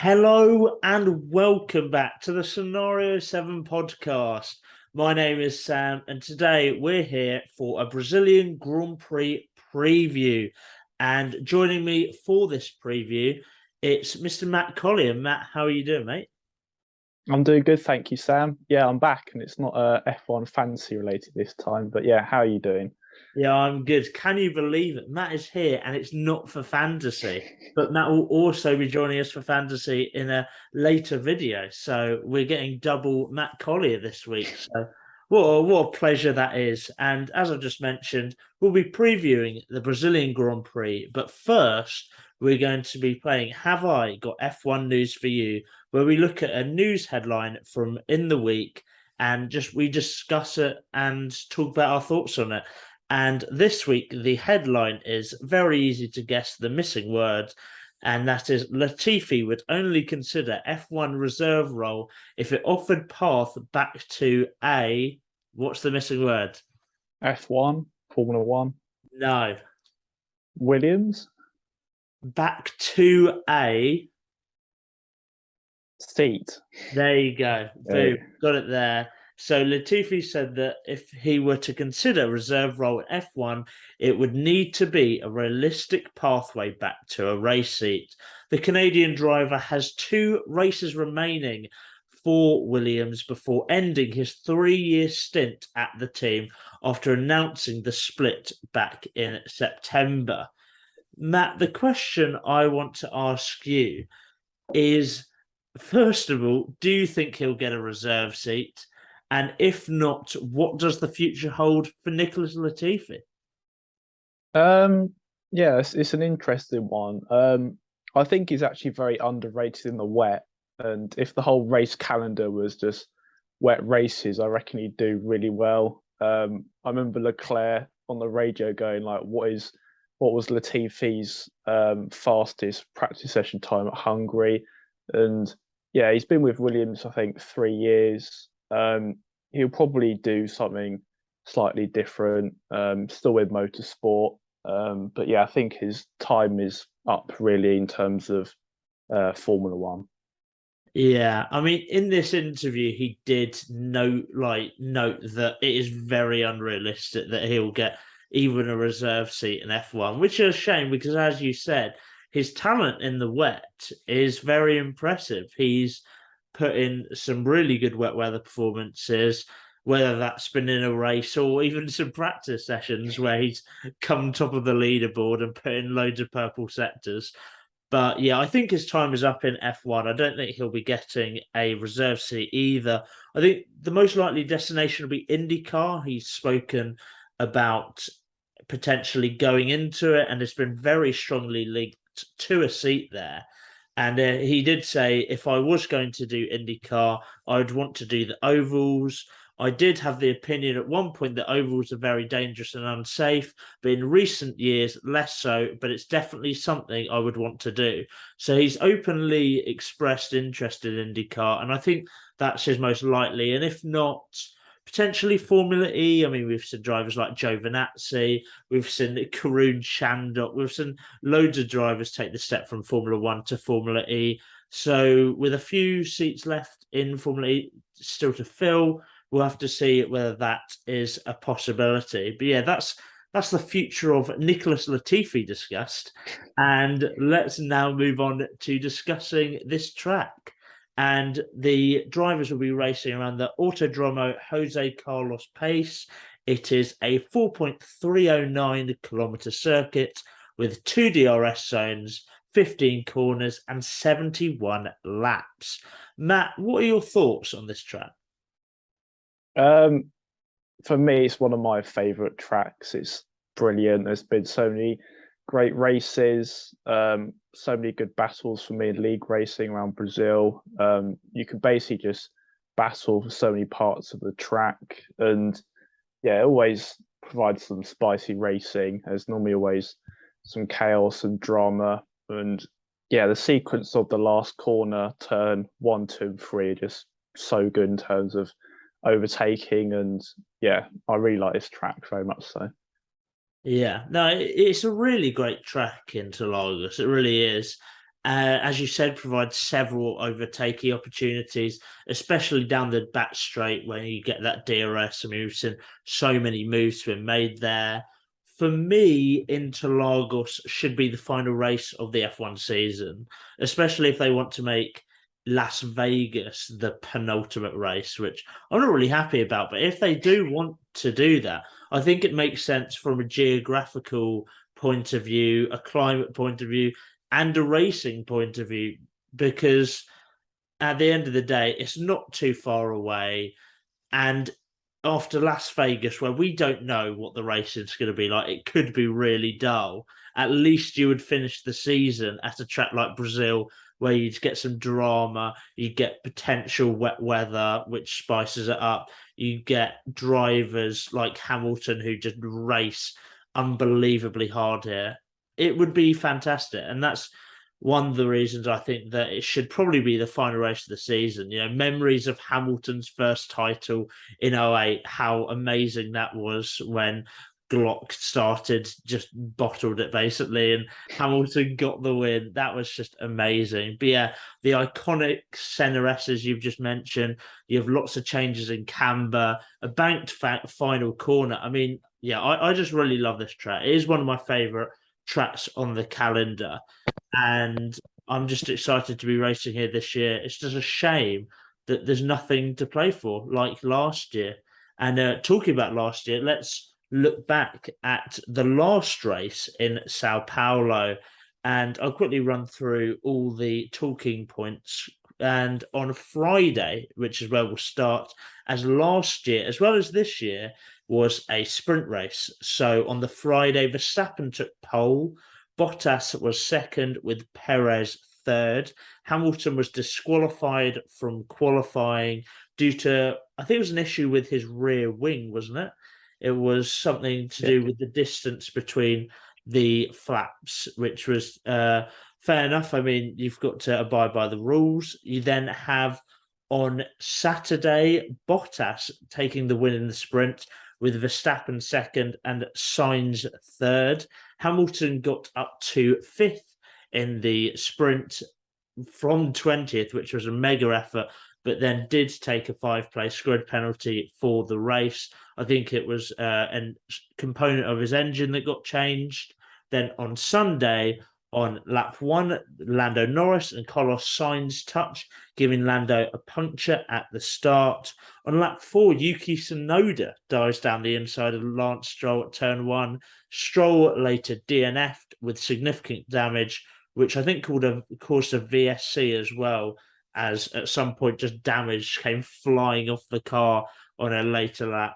Hello and welcome back to the Scenario 7 podcast. My name is Sam, and today we're here for a Brazilian Grand Prix preview. And joining me for this preview, it's Mr. Matt Collier. Matt, how are you doing, mate? I'm doing good, thank you, Sam. Yeah, I'm back, and it's not F1 fantasy related this time. But yeah, how are you doing? Yeah, I'm good. Can you believe it? Matt is here and it's not for fantasy, but Matt will also be joining us for fantasy in a later video. So we're getting double Matt Collier this week. So what a pleasure that is. And as I just mentioned, we'll be previewing the Brazilian Grand Prix. But first, we're going to be playing Have I Got F1 News for You, where we look at a news headline from in the week and we discuss it and talk about our thoughts on it. And this week, the headline is very easy to guess the missing word, and that is Latifi would only consider F1 reserve role if it offered path back to a. What's the missing word? F1, Formula One, No. Williams, Back to a. seat. There you go. Yeah. Boom. Got it there. So Latifi said that if he were to consider reserve role in F1, it would need to be a realistic pathway back to a race seat. The Canadian driver has 2 races remaining for Williams before ending his 3-year stint at the team after announcing the split back in September. Matt, the question I want to ask you is, first of all, do you think he'll get a reserve seat? And if not, what does the future hold for Nicholas Latifi? Um, yeah, it's an interesting one. I think he's actually very underrated in the wet, and if the whole race calendar was just wet races, I reckon he'd do really well. I remember Leclerc on the radio going like, what was Latifi's fastest practice session time at Hungary?" And yeah, he's been with Williams, I think, 3 years. He'll probably do something slightly different, still with motorsport. But yeah, I think his time is up really in terms of Formula One. Yeah, I mean, in this interview, he did note that it is very unrealistic that he'll get even a reserve seat in F1, which is a shame because, as you said, his talent in the wet is very impressive. He's put in some really good wet weather performances, whether that's been in a race or even some practice sessions where he's come top of the leaderboard and put in loads of purple sectors. But yeah, I think his time is up in F1. I don't think he'll be getting a reserve seat either. I think the most likely destination will be IndyCar. He's spoken about potentially going into it, and it's been very strongly linked to a seat there. And he did say, if I was going to do IndyCar, I would want to do the ovals. I did have the opinion at one point that ovals are very dangerous and unsafe, but in recent years, less so. But it's definitely something I would want to do. So he's openly expressed interest in IndyCar, and I think that's his most likely. And if not, potentially Formula E. I mean, we've seen drivers like Giovinazzi, we've seen Karun Chandok, we've seen loads of drivers take the step from Formula One to Formula E. So with a few seats left in Formula E still to fill, we'll have to see whether that is a possibility. But yeah, that's the future of Nicholas Latifi discussed. And let's now move on to discussing this track. And the drivers will be racing around the Autodromo Jose Carlos Pace. It is a 4.309 kilometer circuit with 2 DRS zones, 15 corners, and 71 laps. Matt, what are your thoughts on this track? For me, it's one of my favourite tracks. It's brilliant. There's been so many great races, so many good battles for me in league racing around Brazil. You can basically just battle for so many parts of the track, and yeah, it always provides some spicy racing. There's normally always some chaos and drama, and yeah, the sequence of the last corner, turn 1, 2, and 3 are just so good in terms of overtaking, and yeah, I really like this track very much so. Yeah, no, it's a really great track, Interlagos. It really is. As you said, provides several overtaking opportunities, especially down the back straight when you get that DRS. I mean, we've seen so many moves been made there. For me, Interlagos should be the final race of the F1 season, especially if they want to make Las Vegas the penultimate race, which I'm not really happy about. But if they do want to do that, I think it makes sense from a geographical point of view, a climate point of view, and a racing point of view, because at the end of the day, it's not too far away. And after Las Vegas, where we don't know what the racing's going to be like, it could be really dull. At least you would finish the season at a track like Brazil, where you'd get some drama, you get potential wet weather, which spices it up. You get drivers like Hamilton who just race unbelievably hard here. It would be fantastic. And that's one of the reasons I think that it should probably be the final race of the season. You know, memories of Hamilton's first title in '08, how amazing that was when Glock started, just bottled it basically, and Hamilton got the win. That was just amazing. But yeah, the iconic Senna S's you've just mentioned, you have lots of changes in camber, a banked final corner. I mean, yeah, I just really love this track. It is one of my favorite tracks on the calendar, and I'm just excited to be racing here this year. It's just a shame that there's nothing to play for like last year. And talking about last year, let's look back at the last race in Sao Paulo, and I'll quickly run through all the talking points. And on Friday, which is where we'll start, as last year as well as this year was a sprint race. So on the Friday, Verstappen took pole, Bottas was second with Perez third. Hamilton was disqualified from qualifying due to, I think it was an issue with his rear wing, wasn't it? It was something to do with the distance between the flaps, which was fair enough. I mean, you've got to abide by the rules. You then have on Saturday, Bottas taking the win in the sprint with Verstappen second and Sainz third. Hamilton got up to fifth in the sprint from 20th, which was a mega effort, but then did take a 5-place grid penalty for the race. I think it was a component of his engine that got changed. Then on Sunday, on lap 1, Lando Norris and Carlos Sainz touch, giving Lando a puncture at the start. On lap 4, Yuki Tsunoda dives down the inside of Lance Stroll at turn 1. Stroll later DNF'd with significant damage, which I think caused a VSC as well, as at some point just damage came flying off the car on a later lap.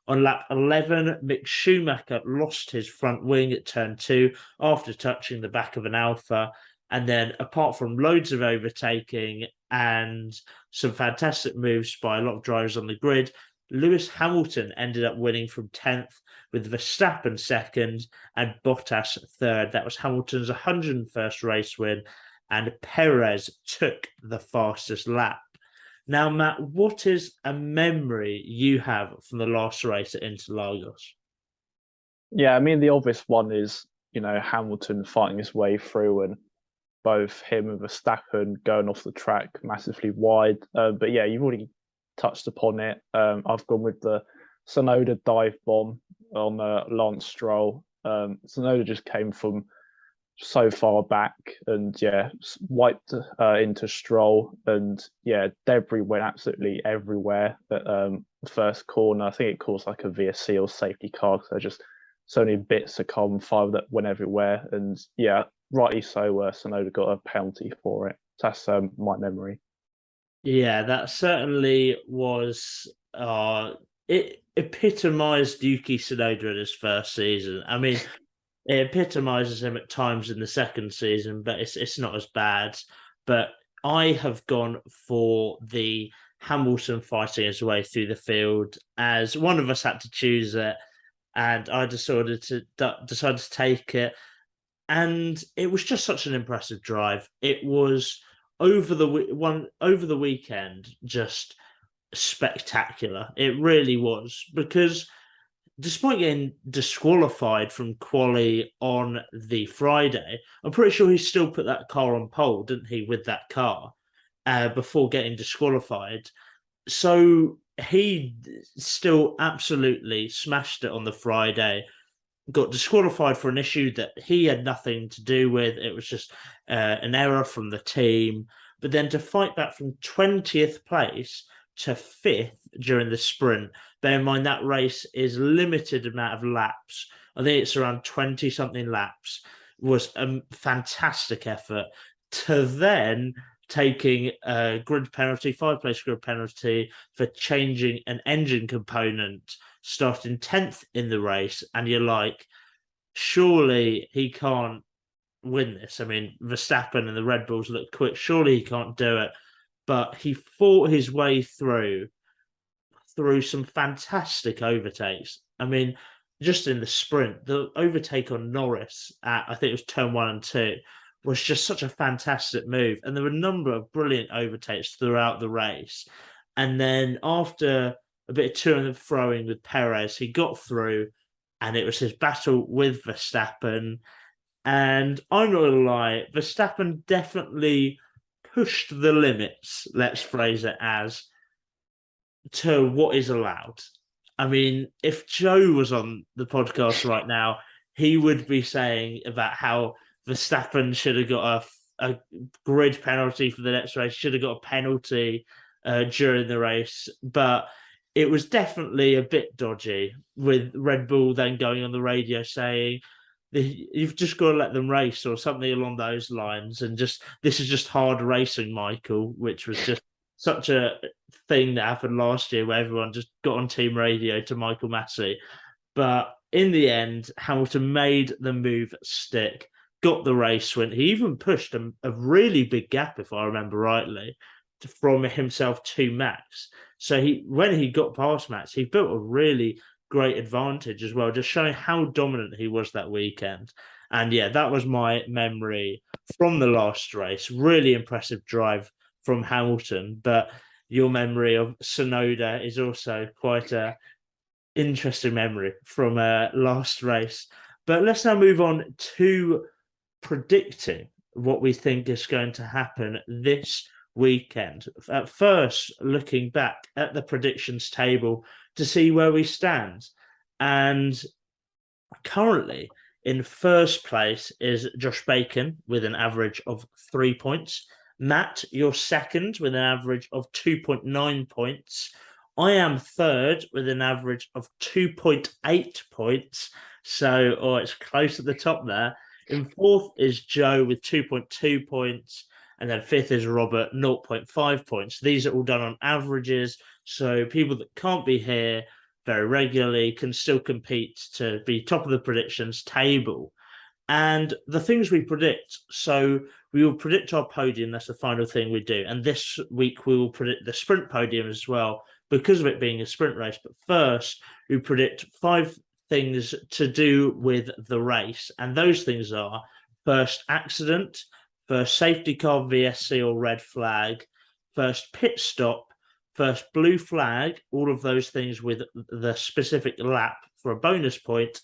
On lap 11, Mick Schumacher lost his front wing at turn 2 after touching the back of an Alpha. And then, apart from loads of overtaking and some fantastic moves by a lot of drivers on the grid, Lewis Hamilton ended up winning from 10th with Verstappen second and Bottas third. That was Hamilton's 101st race win, and Perez took the fastest lap. Now, Matt, what is a memory you have from the last race at Interlagos? Yeah, I mean, the obvious one is, Hamilton fighting his way through and both him and Verstappen going off the track massively wide. But yeah, you've already touched upon it. I've gone with the Tsunoda dive bomb on Lance Stroll. Tsunoda just came from so far back and wiped into Stroll, and debris went absolutely everywhere at the first corner. I think it caused like a VSC or safety car because just so many bits of carbon fibre that went everywhere, and rightly so, Tsunoda got a penalty for it. That's my memory. Yeah, that certainly was. It epitomised Yuki Tsunoda in his first season. I mean, it epitomises him at times in the second season, but it's not as bad. But I have gone for the Hamilton fighting his way through the field, as one of us had to choose it, and I decided to take it. And it was just such an impressive drive. It was over the weekend, just spectacular. It really was, because despite getting disqualified from quali on the Friday, I'm pretty sure he still put that car on pole, didn't he, with that car before getting disqualified. So he still absolutely smashed it on the Friday, got disqualified for an issue that he had nothing to do with. It was just an error from the team. But then to fight back from 20th place to 5th during the sprint, bear in mind that race is limited amount of laps. I think it's around 20 something laps, was a fantastic effort. To then taking a grid penalty, 5 place grid penalty for changing an engine component, starting 10th in the race, and you're like, surely he can't win this. I mean, Verstappen and the Red Bulls look quick. Surely he can't do it. But he fought his way through some fantastic overtakes. I mean, just in the sprint, the overtake on Norris at, I think it was turn 1 and 2, was just such a fantastic move. And there were a number of brilliant overtakes throughout the race. And then after a bit of to and froing with Perez, he got through, and it was his battle with Verstappen. And I'm not gonna lie, Verstappen definitely pushed the limits, let's phrase it as, to what is allowed. I mean, if Joe was on the podcast right now, he would be saying about how Verstappen should have got a grid penalty for the next race, should have got a penalty during the race. But it was definitely a bit dodgy, with Red Bull then going on the radio saying, you've just got to let them race or something along those lines. And just, this is just hard racing, Michael, which was just such a thing that happened last year where everyone just got on team radio to Michael Massey. But in the end, Hamilton made the move stick, got the race win. He even pushed a really big gap, if I remember rightly, from himself to Max. So when he got past Max, he built a really great advantage as well, just showing how dominant he was that weekend. And yeah, that was my memory from the last race. Really impressive drive from Hamilton, but your memory of Sonoda is also quite a interesting memory from last race. But let's now move on to predicting what we think is going to happen this weekend. At first, looking back at the predictions table to see where we stand. And currently, in first place is Josh Bacon with an average of 3 points. Matt, you're second with an average of 2.9 points. I am third with an average of 2.8 points. So, it's close at the top there. In fourth is Joe with 2.2 points. And then fifth is Robert, 0.5 points. These are all done on averages. So people that can't be here very regularly can still compete to be top of the predictions table. And the things we predict, so we will predict our podium. That's the final thing we do. And this week we will predict the sprint podium as well, because of it being a sprint race. But first, we predict 5 things to do with the race. And those things are: first accident, first safety car, VSC or red flag, first pit stop, first blue flag, all of those things with the specific lap for a bonus point,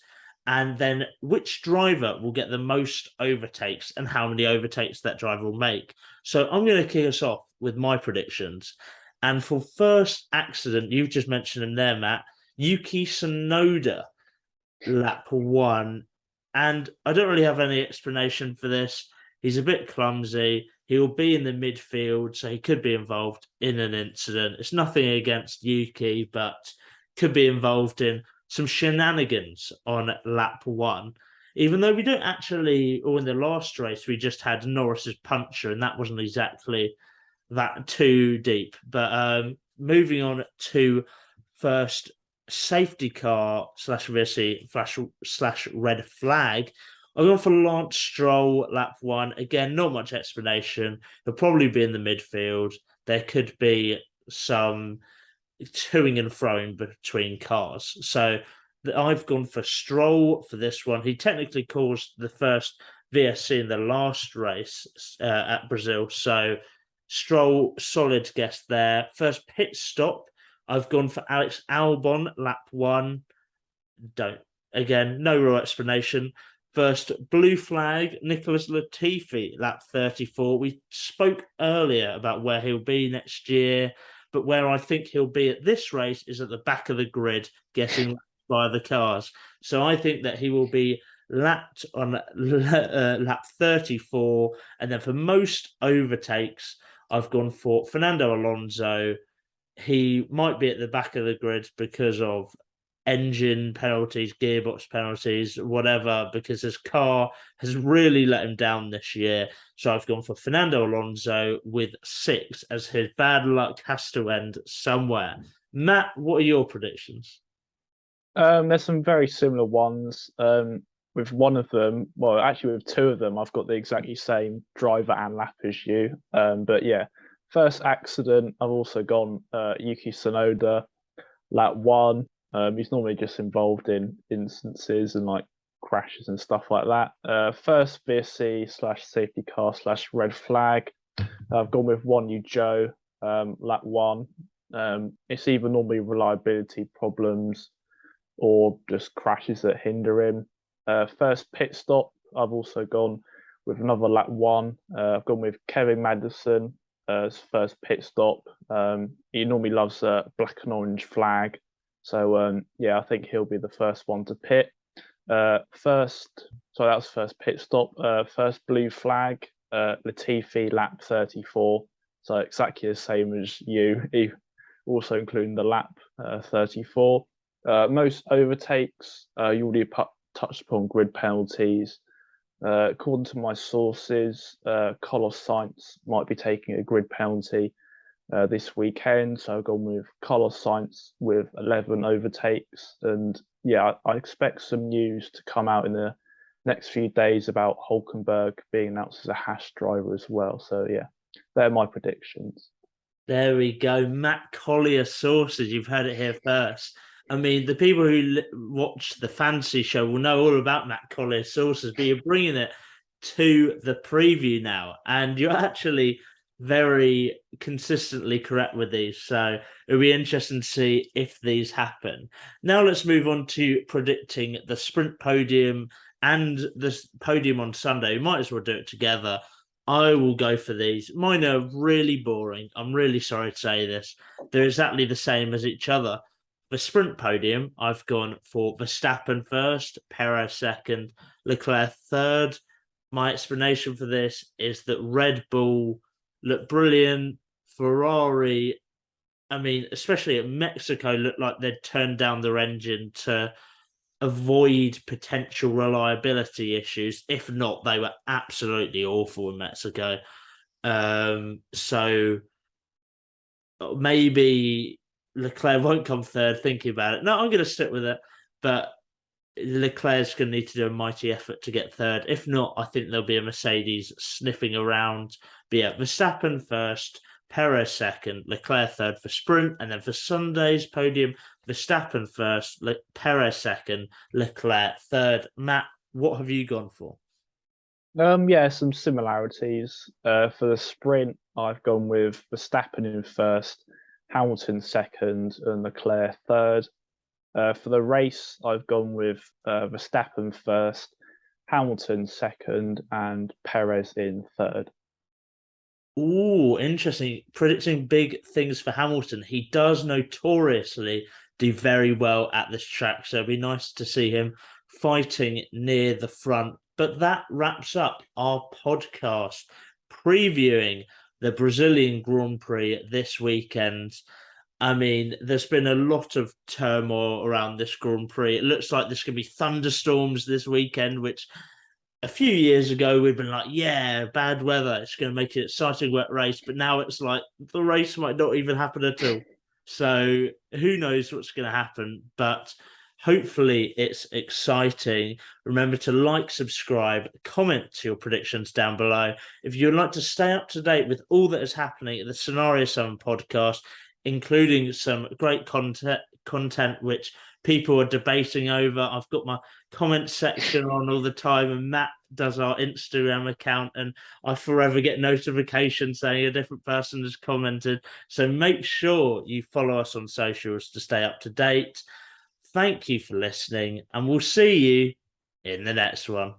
and then which driver will get the most overtakes and how many overtakes that driver will make. So I'm going to kick us off with my predictions. And for first accident, you've just mentioned him there, Matt, Yuki Tsunoda, lap 1. And I don't really have any explanation for this. He's a bit clumsy. He will be in the midfield, so he could be involved in an incident. It's nothing against Yuki, but could be involved in some shenanigans on lap 1. Even though we don't actually, or in the last race, we just had Norris's puncher, and that wasn't exactly that too deep. But moving on to first safety car slash VSC slash red flag, I'm going for Lance Stroll, lap 1. Again, not much explanation. He'll probably be in the midfield. There could be some toing and froing between cars. So I've gone for Stroll for this one. He technically caused the first VSC in the last race at Brazil. So Stroll, solid guess there. First pit stop, I've gone for Alex Albon, lap 1. Don't. Again, no real explanation. First, blue flag, Nicholas Latifi, lap 34. We spoke earlier about where he'll be next year, but where I think he'll be at this race is at the back of the grid, getting by the cars. So I think that he will be lapped on lap 34. And then for most overtakes, I've gone for Fernando Alonso. He might be at the back of the grid because of engine penalties, gearbox penalties, whatever, because his car has really let him down this year. So I've gone for Fernando Alonso with 6, as his bad luck has to end somewhere. Matt, what are your predictions? There's some very similar ones. With one of them, well, actually with two of them, I've got the exactly same driver and lap as you. But yeah, first accident, I've also gone Yuki Tsunoda, lap one. He's normally just involved in instances and like crashes and stuff like that. First VSC slash safety car slash red flag. I've gone with one you Joe, lap one. It's either normally reliability problems or just crashes that hinder him. First pit stop, I've also gone with another lap one. I've gone with Kevin Madison as first pit stop. He normally loves a black and orange flag. So yeah, I think he'll be the first one to pit. So that was first pit stop. First blue flag, Latifi lap 34. So exactly the same as you, also including the lap 34. Most overtakes, you already touched upon grid penalties. According to my sources, Carlos Sainz might be taking a grid penalty this weekend. So I've gone with Carlos Sainz with 11 overtakes. And yeah, I expect some news to come out in the next few days about Hülkenberg being announced as a Haas driver as well. So yeah, they're my predictions. There we go. Matt Collier sources. You've heard it here first. I mean, the people who watch the fantasy show will know all about Matt Collier sources, but you're bringing it to the preview now, and you're actually very consistently correct with these. So it'll be interesting to see if these happen. Now let's move on to predicting the sprint podium and the podium on Sunday. We might as well do it together. I will go for these. Mine are really boring. I'm really sorry to say this. They're exactly the same as each other. The sprint podium, I've gone for Verstappen first, Perez second, Leclerc third. My explanation for this is that Red Bull looked brilliant. Ferrari, I mean, especially at Mexico, looked like they'd turned down their engine to avoid potential reliability issues. If not, they were absolutely awful in Mexico. So maybe Leclerc won't come third, thinking about it. No, I'm going to stick with it. But Leclerc's going to need to do a mighty effort to get third. If not, I think there'll be a Mercedes sniffing around. But yeah, Verstappen first, Perez second, Leclerc third for sprint. And then for Sunday's podium, Verstappen first, Perez second, Leclerc third. Matt, what have you gone for? Yeah, some similarities. For the sprint, I've gone with Verstappen in first, Hamilton second, and Leclerc third. For the race, I've gone with Verstappen first, Hamilton second, and Perez in third. Ooh, interesting. Predicting big things for Hamilton. He does notoriously do very well at this track, so it'd be nice to see him fighting near the front. But that wraps up our podcast previewing the Brazilian Grand Prix this weekend. I mean, there's been a lot of turmoil around this Grand Prix. It looks like there's going to be thunderstorms this weekend, which a few years ago we'd been like, yeah, bad weather, it's going to make it an exciting wet race. But now it's like the race might not even happen at all. So who knows what's going to happen? But hopefully it's exciting. Remember to like, subscribe, comment your predictions down below. If you'd like to stay up to date with all that is happening at the Scenario 7 podcast, including some great content which people are debating over. I've got my comment section on all the time, and Matt does our Instagram account, and I forever get notifications saying a different person has commented. So make sure you follow us on socials to stay up to date. thank you for listening, and we'll see you in the next one.